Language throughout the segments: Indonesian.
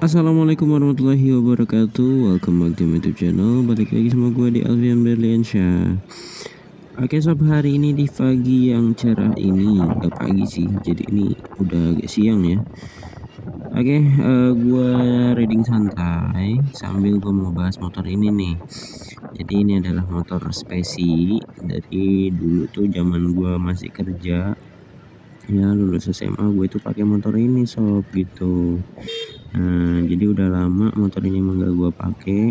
Assalamualaikum warahmatullahi wabarakatuh. Welcome back to my YouTube channel. Balik lagi sama gue di Alfian Berliansyah. Oke sob, hari ini di pagi yang cerah ini, gak pagi sih, jadi ini udah agak siang ya. Oke, gue reading santai sambil gue mau bahas motor ini nih. Jadi ini adalah motor spesi dari dulu tuh zaman gue masih kerja. Ya lulus SMA gue tuh pakai motor ini sob gitu. Nah, jadi udah lama motor ini emang gak gue pakai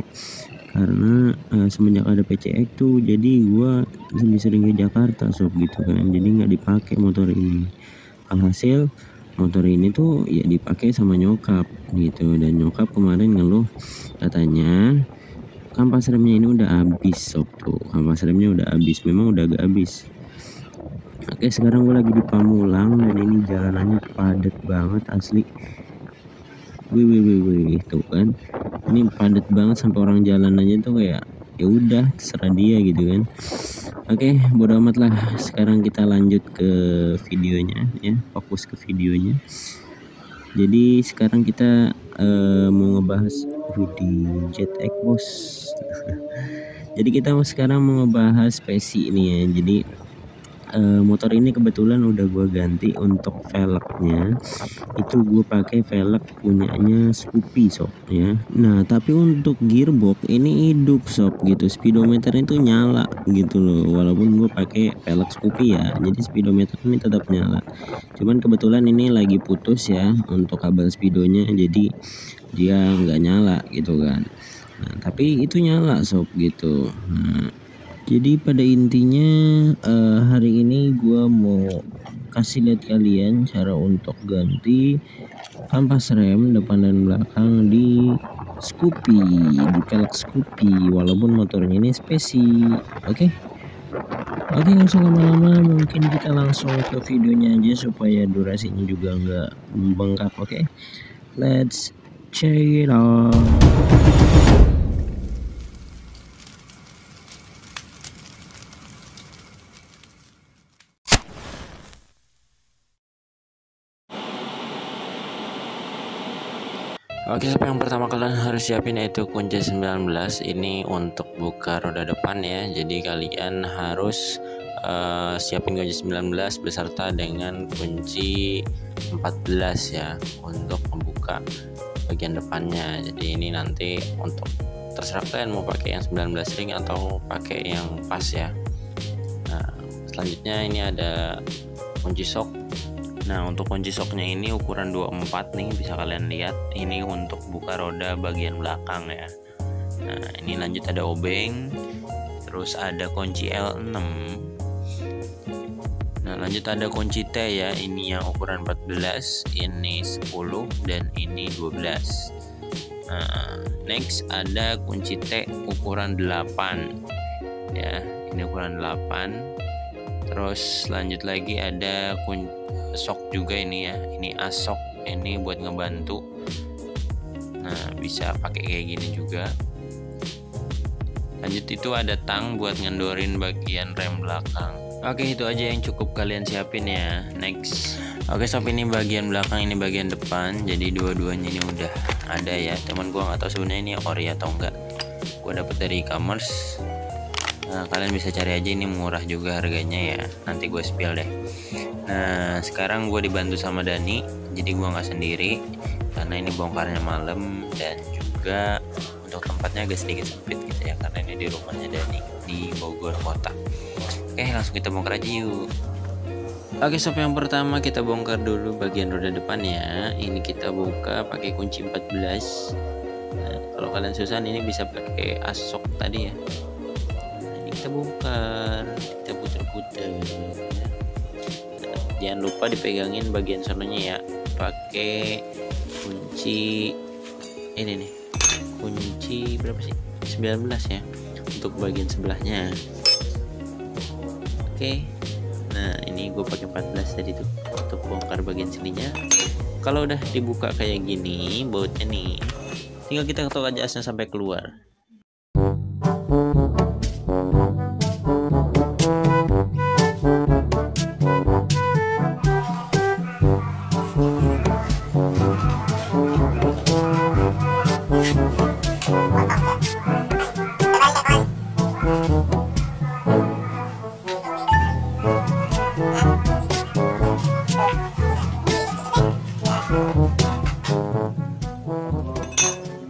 karena semenjak ada PCX tuh, jadi gue lebih sering ke Jakarta sob gitu kan, jadi nggak dipakai motor ini. Alhasil motor ini tuh ya dipakai sama nyokap gitu, dan nyokap kemarin ngeluh katanya kampas remnya ini udah habis sob. Tuh kampas remnya udah habis, memang udah agak habis. Oke, sekarang gue lagi di Pamulang dan ini jalanannya padat banget asli. Wih, tuh kan, ini padat banget sampai orang jalan aja tuh kayak ya udah terserah dia gitu kan. Oke, bodo amat lah. Sekarang kita lanjut ke videonya ya, fokus ke videonya. Jadi sekarang kita mau ngebahas Rudy Jet X bos. Jadi kita sekarang mau ngebahas spesi ini ya. Jadi motor ini kebetulan udah gue ganti untuk velgnya. Itu gue pakai velg punyanya Scoopy sob ya. Nah tapi untuk gearbox ini hidup sob gitu, speedometer itu nyala gitu loh, walaupun gue pakai velg Scoopy ya, jadi speedometer ini tetap nyala. Cuman kebetulan ini lagi putus ya untuk kabel speedonya, jadi dia nggak nyala gitu kan. Nah tapi itu nyala sob gitu. Nah jadi pada intinya hari ini gue mau kasih lihat kalian cara untuk ganti kampas rem depan dan belakang di Scoopy, di velg Scoopy, walaupun motornya ini spesi. Oke, nggak usah lama-lama, mungkin kita langsung ke videonya aja supaya durasinya juga nggak membengkak. Oke, let's check it out. Oke, yang pertama kalian harus siapin yaitu kunci 19. Ini untuk buka roda depan ya. Jadi kalian harus siapin kunci 19 beserta dengan kunci 14 ya untuk membuka bagian depannya. Jadi ini nanti untuk terserah kalian mau pakai yang 19 ring atau pakai yang pas ya. Nah, selanjutnya ini ada kunci sok. Nah untuk kunci soknya ini ukuran 24 nih, bisa kalian lihat ini untuk buka roda bagian belakang ya. Nah ini lanjut ada obeng, terus ada kunci L6. Nah lanjut ada kunci T ya, ini yang ukuran 14, ini 10 dan ini 12. Nah next ada kunci T ukuran 8 ya, ini ukuran 8. Terus lanjut lagi ada kunci sok juga ini ya, ini asok, ini buat ngebantu. Nah bisa pakai kayak gini juga. Lanjut itu ada tang buat ngendorin bagian rem belakang. Oke, itu aja yang cukup kalian siapin ya. Next. Oke sob, ini bagian belakang, ini bagian depan, jadi dua-duanya ini udah ada ya. Teman gua nggak tahu sebenarnya ini ori atau enggak, gua dapet dari e-commerce. Nah kalian bisa cari aja, ini murah juga harganya ya, nanti gue spill deh. Nah sekarang gue dibantu sama Dani, jadi gue nggak sendiri karena ini bongkarnya malam dan juga untuk tempatnya agak sedikit sempit gitu ya, karena ini di rumahnya Dani di Bogor kota. Oke langsung kita bongkar aja yuk. Oke sob, yang pertama kita bongkar dulu bagian roda depannya. Ini kita buka pakai kunci 14. Nah kalau kalian susah ini bisa pakai asok tadi ya. Kita bongkar, kita puter-puter ya. Jangan lupa dipegangin bagian sononya ya, pakai kunci ini nih, kunci berapa sih, 19 ya untuk bagian sebelahnya. Oke, nah ini gue pakai 14 tadi tuh untuk bongkar bagian sininya. Kalau udah dibuka kayak gini bautnya nih, tinggal kita ketok aja asnya sampai keluar.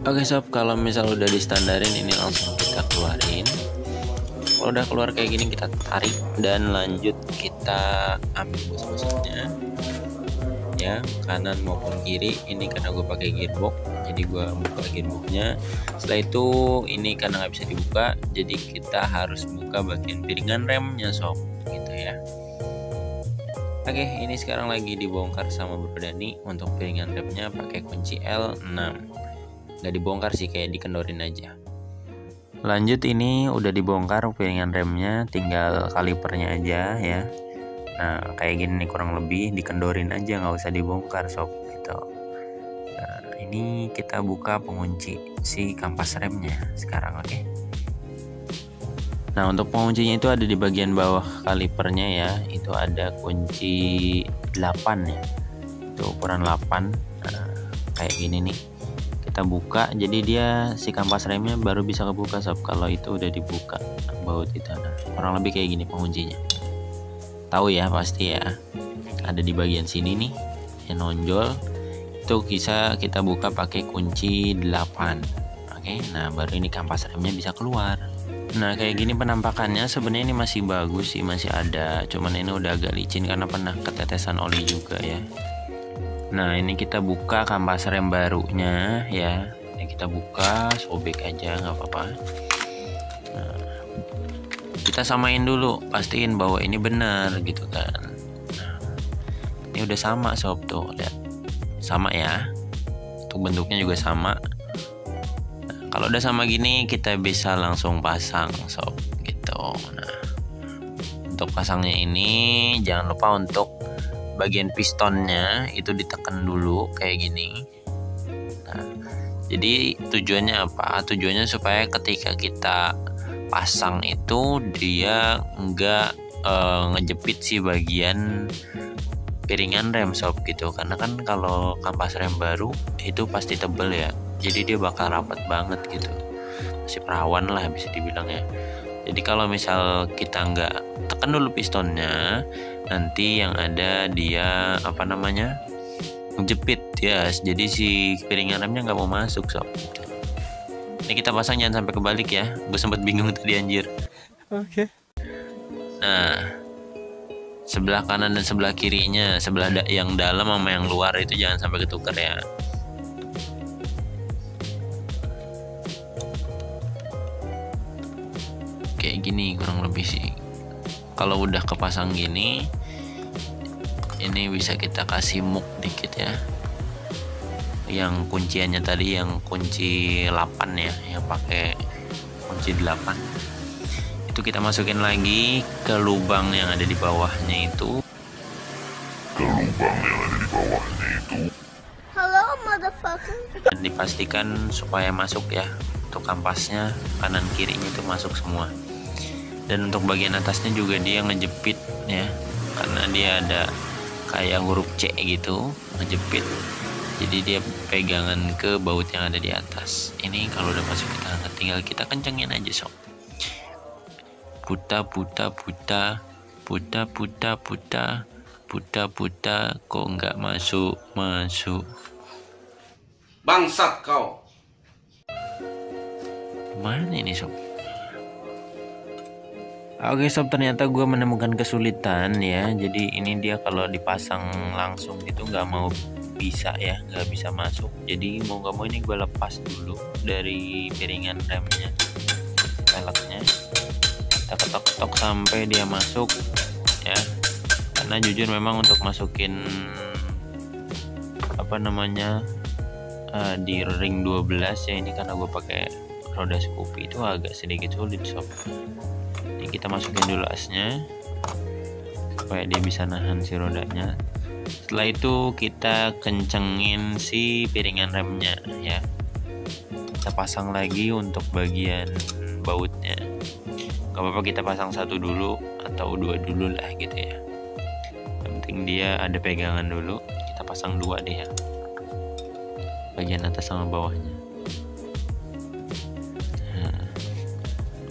Oke sob, kalau misal udah distandarin ini langsung kita keluarin. Kalau udah keluar kayak gini kita tarik dan lanjut kita ambil bos-bosnya ya, kanan maupun kiri. Ini karena gue pakai gearbox jadi gue buka gearboxnya. Setelah itu ini karena nggak bisa dibuka jadi kita harus buka bagian piringan remnya sob gitu ya. Oke, ini sekarang lagi dibongkar sama Bro Dani. Untuk piringan remnya pakai kunci L6. Nggak dibongkar sih, kayak dikendorin aja. Lanjut, ini udah dibongkar piringan remnya, tinggal kalipernya aja ya. Nah, kayak gini nih kurang lebih, dikendorin aja, nggak usah dibongkar sob gitu. Nah, ini kita buka pengunci si kampas remnya sekarang, oke. Nah, untuk penguncinya itu ada di bagian bawah kalipernya ya. Itu ada kunci 8 ya. Itu ukuran 8. Nah, kayak gini nih. Kita buka, jadi dia si kampas remnya baru bisa kebuka sob kalau itu udah dibuka baut itu. Nah, kurang lebih kayak gini penguncinya. Tahu ya pasti ya. Ada di bagian sini nih yang nonjol. Itu bisa kita buka pakai kunci 8. Oke, nah baru ini kampas remnya bisa keluar. Nah kayak gini penampakannya, sebenarnya ini masih bagus sih, masih ada, cuman ini udah agak licin karena pernah ketetesan oli juga ya. Nah ini kita buka kampas rem barunya ya. Ini kita buka, sobek aja nggak apa-apa. Nah, kita samain dulu, pastiin bahwa ini benar gitu kan. Nah, ini udah sama sob tuh, lihat sama ya. Untuk bentuknya juga sama. Kalau udah sama gini kita bisa langsung pasang sob gitu. Nah, untuk pasangnya ini jangan lupa untuk bagian pistonnya itu ditekan dulu kayak gini. Nah, jadi tujuannya apa? Tujuannya supaya ketika kita pasang itu dia enggak ngejepit si bagian piringan rem sob gitu. Karena kan kalau kampas rem baru itu pasti tebel ya. Jadi dia bakal rapat banget gitu, masih perawan lah bisa dibilang ya. Jadi kalau misal kita nggak tekan dulu pistonnya, nanti yang ada dia ngejepit ya. Jadi si piringan remnya nggak mau masuk sob. Ini kita pasang jangan sampai kebalik ya. Gue sempat bingung tadi anjir. Oke. Nah, sebelah kanan dan sebelah kirinya, sebelah yang dalam sama yang luar itu jangan sampai ketukar ya. Kayak gini kurang lebih sih. Kalau udah kepasang gini, ini bisa kita kasih muk dikit ya. Yang kunciannya tadi yang kunci 8 ya, yang pakai kunci 8. Itu kita masukin lagi ke lubang yang ada di bawahnya itu. Hello motherfucker. Dan dipastikan supaya masuk ya. Untuk kampasnya kanan kirinya itu masuk semua. Dan untuk bagian atasnya juga dia ngejepit ya, karena dia ada kayak huruf C gitu ngejepit, jadi dia pegangan ke baut yang ada di atas. Ini kalau udah masuk kita angkat, tinggal kita kencengin aja sob. Puta kok nggak masuk bangsat kau. Mana ini sob? Oke sob, ternyata gue menemukan kesulitan ya. Jadi ini dia kalau dipasang langsung itu nggak mau bisa ya, nggak bisa masuk. Jadi mau nggak mau ini gue lepas dulu dari piringan remnya, peleknya. Kita ketok-ketok sampai dia masuk ya. Karena jujur memang untuk masukin di ring 12 ya, ini karena gue pakai roda Scoopy itu agak sedikit sulit sob. Ini kita masukin dulu asnya supaya dia bisa nahan si rodanya. Setelah itu kita kencengin si piringan remnya ya. Kita pasang lagi untuk bagian bautnya. Gak apa-apa kita pasang satu dulu atau dua dulu lah gitu ya. Yang penting dia ada pegangan dulu. Kita pasang dua deh ya, bagian atas sama bawahnya.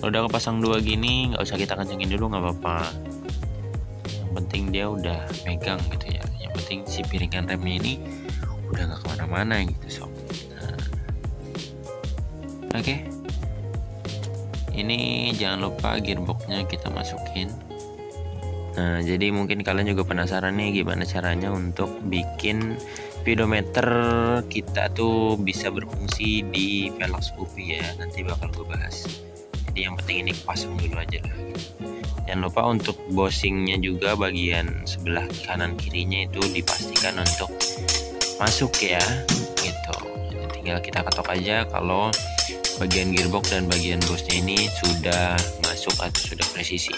Kalau udah kepasang dua gini nggak usah kita kencengin dulu, nggak apa-apa. Yang penting dia udah megang gitu ya. Yang penting si piringan remnya ini udah nggak kemana-mana gitu sob. Nah, Oke. Ini jangan lupa gearboxnya kita masukin. Nah, jadi mungkin kalian juga penasaran nih gimana caranya untuk bikin speedometer kita tuh bisa berfungsi di velg Scoopy ya. Nanti bakal gue bahas. Jadi yang penting ini pasang dulu aja lah. Jangan lupa untuk bosingnya juga bagian sebelah kanan kirinya itu dipastikan untuk masuk ya, gitu. Jadi tinggal kita ketok aja kalau bagian gearbox dan bagian bosnya ini sudah masuk atau sudah presisi.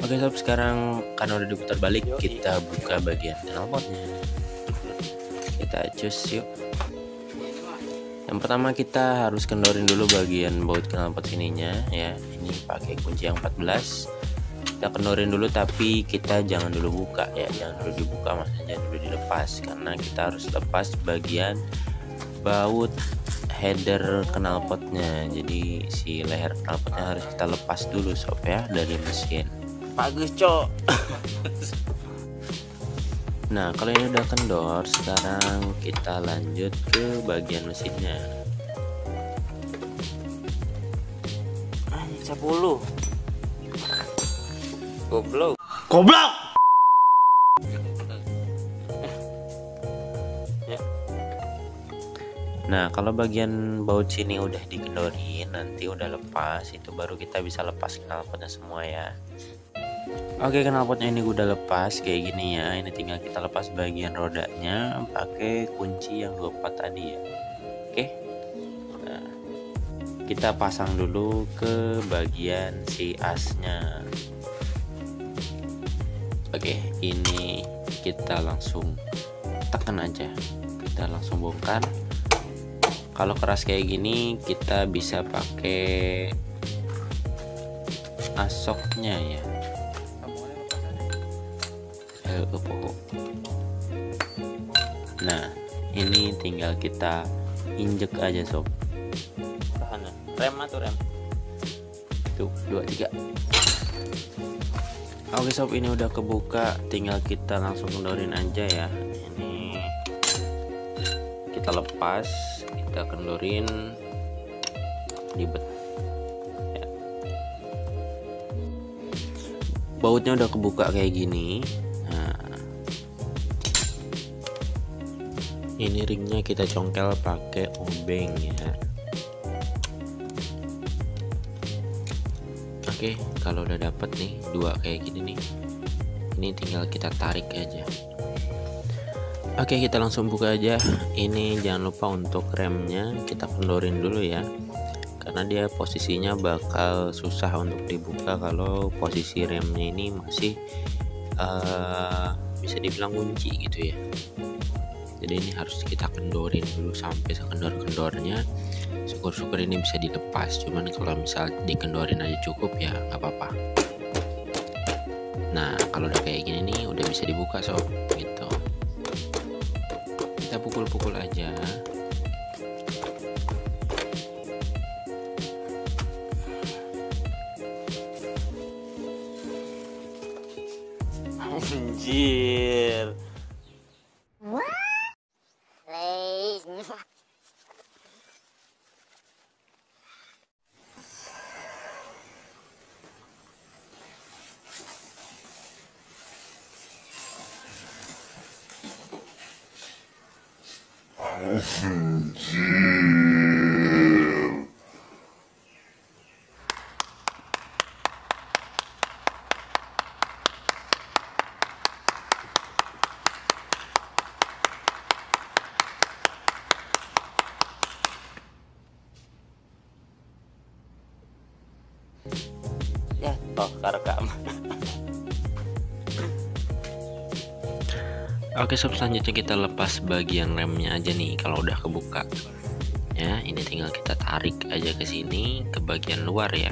Oke sob, sekarang karena udah diputar balik, kita buka bagian knalpotnya. Kita cus yuk. Yang pertama kita harus kendorin dulu bagian baut knalpot sininya ya. Ini pakai kunci yang 14. Kita kendorin dulu, tapi kita jangan dulu buka ya, jangan dulu dibuka, maksudnya dulu dilepas, karena kita harus lepas bagian baut header knalpotnya. Jadi si leher knalpotnya harus kita lepas dulu sob ya dari mesin. Bagus cok. Nah kalau ini udah kendor, sekarang kita lanjut ke bagian mesinnya. 10 goblok. Ya. Nah kalau bagian baut sini udah dikendorin, nanti udah lepas, itu baru kita bisa lepas knalpotnya semua ya. Oke, knalpotnya ini udah lepas kayak gini ya. Ini tinggal kita lepas bagian rodanya pakai kunci yang 24 tadi ya. Oke. Nah, kita pasang dulu ke bagian si asnya. Oke, ini kita langsung tekan aja. Kita langsung bongkar. Kalau keras kayak gini kita bisa pakai asoknya ya. Nah ini tinggal kita injek aja sob. Tahan rem atau rem tuh 2 3. Oke sob, ini udah kebuka, tinggal kita langsung kendorin aja ya. Ini kita lepas, kita kendorin, ribet ya. Bautnya udah kebuka kayak gini. Ini ringnya kita congkel pakai obeng ya. Oke, kalau udah dapet nih 2 kayak gini nih, ini tinggal kita tarik aja. Oke, kita langsung buka aja. Ini jangan lupa untuk remnya kita kendorin dulu ya, karena dia posisinya bakal susah untuk dibuka kalau posisi remnya ini masih bisa dibilang kunci gitu ya. Jadi ini harus kita kendorin dulu sampai sekendor-kendornya. Syukur-syukur ini bisa dilepas. Cuman kalau misal dikendorin aja cukup ya nggak apa-apa. Nah kalau udah kayak gini nih udah bisa dibuka sob gitu. Kita pukul-pukul aja. Anjir. ya toh kerekam. Oke sob, selanjutnya kita lepas bagian remnya aja nih. Kalau udah kebuka ya, ini tinggal kita tarik aja ke sini, ke bagian luar ya.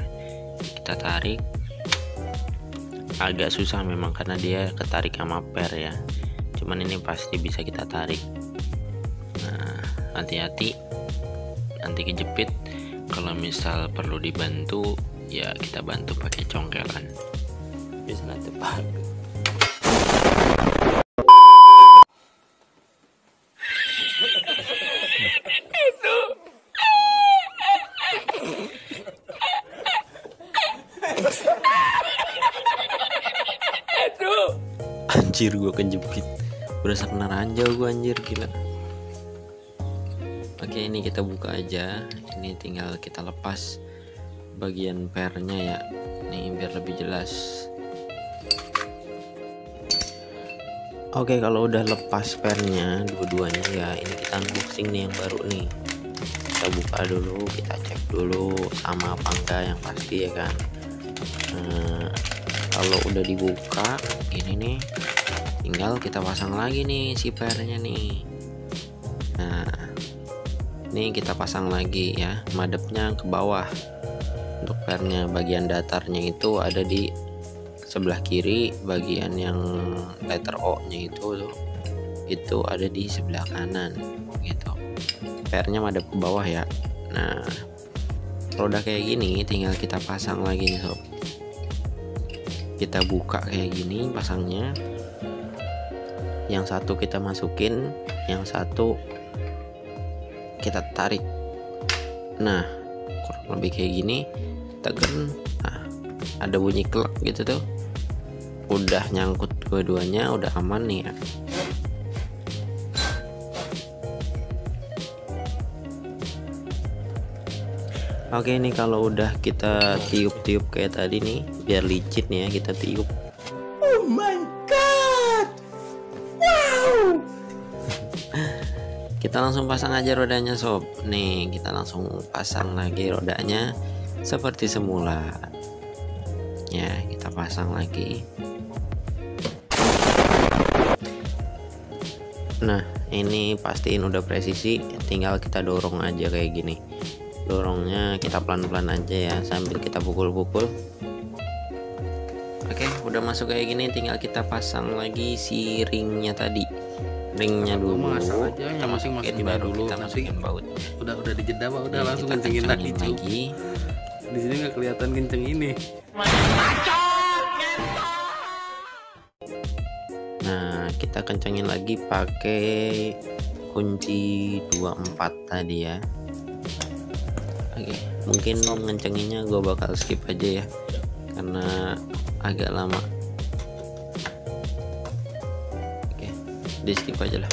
Kita tarik, agak susah memang karena dia ketarik sama per ya, cuman ini pasti bisa kita tarik. Nah hati-hati nanti kejepit. Kalau misal perlu dibantu ya kita bantu pakai congkelan, bisa nanti pak. Anjir gua kejepit, berasa kena ranjau gua anjir, gila. Oke ini kita buka aja, ini tinggal kita lepas bagian pernya ya, nih biar lebih jelas. Oke kalau udah lepas pernya dua-duanya ya, ini kita unboxing nih yang baru nih. Kita buka dulu, kita cek dulu sama apa enggak yang pasti ya kan. Kalau udah dibuka ini nih, tinggal kita pasang lagi nih si pernya nih. Nah ini kita pasang lagi ya, madepnya ke bawah. Untuk pernya bagian datarnya itu ada di sebelah kiri, bagian yang letter O nya itu ada di sebelah kanan gitu. Pernya madep ke bawah ya. Nah kalau udah kayak gini tinggal kita pasang lagi nih sob. Kita buka kayak gini pasangnya, yang satu kita masukin, yang satu kita tarik. Nah kurang lebih kayak gini, tekan, nah ada bunyi klek gitu tuh, udah nyangkut dua-duanya, udah aman nih ya. Oke ini kalau udah kita tiup-tiup kayak tadi nih, biar licin ya, kita tiup. Oh my god. Wow. Kita langsung pasang aja rodanya sob. Nih kita langsung pasang lagi rodanya seperti semula ya, kita pasang lagi. Nah ini pastiin udah presisi, tinggal kita dorong aja kayak gini. Dorongnya kita pelan-pelan aja ya, sambil kita pukul-pukul. Oke udah masuk kayak gini, tinggal kita pasang lagi si ringnya tadi. Ringnya dulu kita masukin, baru kita masukin baut. Udah dijeda pak, udah Nih, langsung kita kencengin kencengin lagi. Di sini nggak kelihatan kenceng ini. Nah kita kencengin lagi pakai kunci 24 tadi ya. Oke mungkin ngencenginnya gue bakal skip aja ya karena agak lama. Oke di skip aja lah.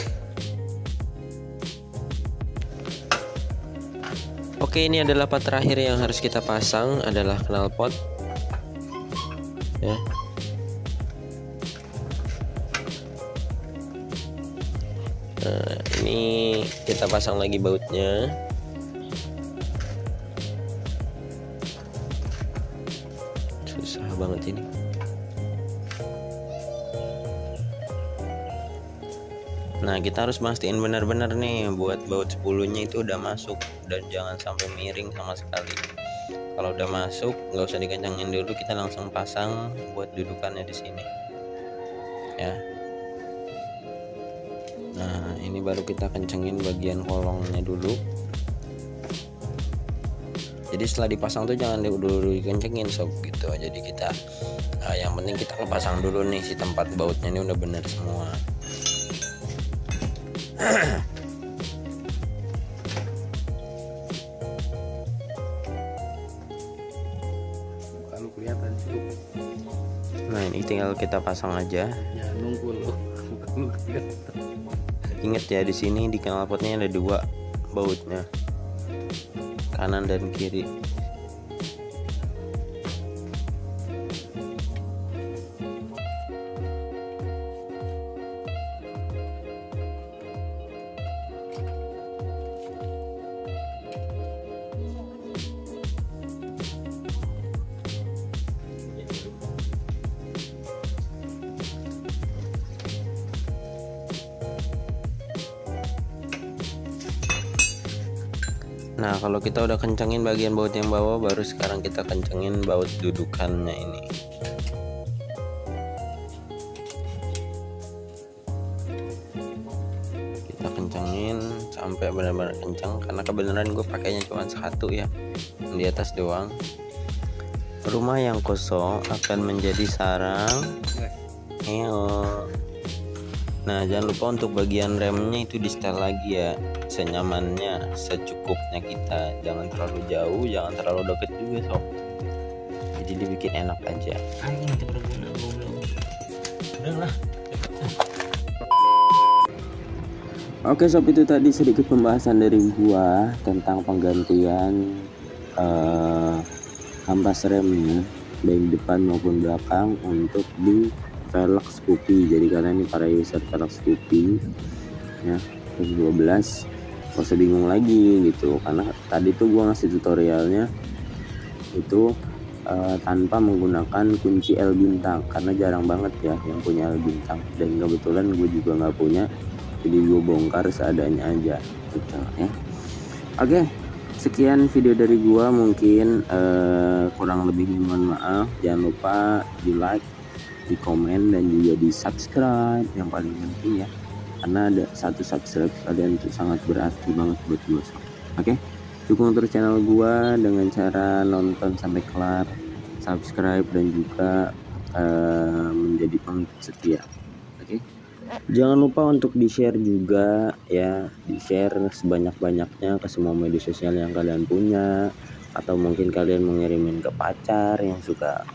Oke ini adalah part terakhir yang harus kita pasang, adalah knalpot ya. Nah ini kita pasang lagi bautnya. Susah banget ini. Nah kita harus mastiin benar-benar nih buat baut 10-nya itu udah masuk, dan jangan sampai miring sama sekali. Kalau udah masuk nggak usah dikencangin dulu, kita langsung pasang buat dudukannya di sini ya. Nah ini baru kita kencengin bagian kolongnya dulu. Jadi setelah dipasang tuh jangan dulu dikencengin sob gitu. Jadi kita yang penting kita pasang dulu nih si tempat bautnya ini udah bener semua. Bukan kelihatan sih. Nah ini tinggal kita pasang aja. Ya nunggu loh. Bukan kelihatan. Ingat ya di sini di knalpotnya ada dua bautnya, kanan dan kiri. Nah, kalau kita udah kencengin bagian baut yang bawah, baru sekarang kita kencengin baut dudukannya ini. Kita kencengin sampai benar-benar kencang, karena kebenaran gue pakainya cuma satu ya, di atas doang. Rumah yang kosong akan menjadi sarang. Nah, jangan lupa untuk bagian remnya itu di setel lagi ya, senyamannya, secukupnya kita. Jangan terlalu jauh, jangan terlalu deket juga sob. Jadi dibikin enak aja. Oke sob, itu tadi sedikit pembahasan dari gua tentang penggantian kampas remnya baik depan maupun belakang untuk di velg Scoopy. Jadi kalian ini para user velg Scoopy ya 12 gak usah bingung lagi gitu, karena tadi tuh gua ngasih tutorialnya itu tanpa menggunakan kunci L bintang, karena jarang banget ya yang punya L bintang, dan kebetulan gue juga nggak punya, jadi gue bongkar seadanya aja gitu ya. Oke, sekian video dari gua, mungkin kurang lebih mohon maaf. Jangan lupa di like, di komen, dan juga di subscribe yang paling penting ya, karena ada satu subscribe kalian itu sangat berarti banget buat gue. Oke, dukung terus channel gua dengan cara nonton sampai kelar, subscribe, dan juga menjadi pengikut setia. Oke, jangan lupa untuk di share juga ya, di share sebanyak-banyaknya ke semua media sosial yang kalian punya, atau mungkin kalian mengirimin ke pacar yang suka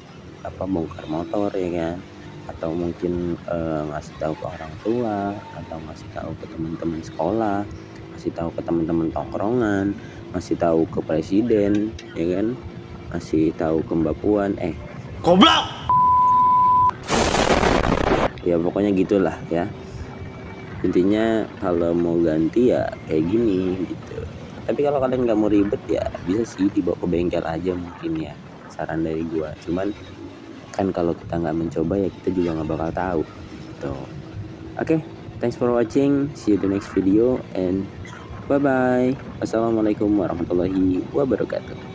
bongkar motor ya kan, atau mungkin ngasih tahu ke orang tua, atau ngasih tahu ke teman-teman sekolah, ngasih tahu ke teman-teman tongkrongan, ngasih tahu ke presiden ya kan, ngasih tahu ke Mbak Puan, goblok ya, pokoknya gitulah ya. Intinya kalau mau ganti ya kayak gini gitu. Tapi kalau kalian nggak mau ribet ya bisa sih dibawa ke bengkel aja mungkin ya, saran dari gua. Cuman kan kalau kita nggak mencoba ya kita juga nggak bakal tahu gitu. Oke, thanks for watching, see you the next video, and bye bye. Wassalamualaikum warahmatullahi wabarakatuh.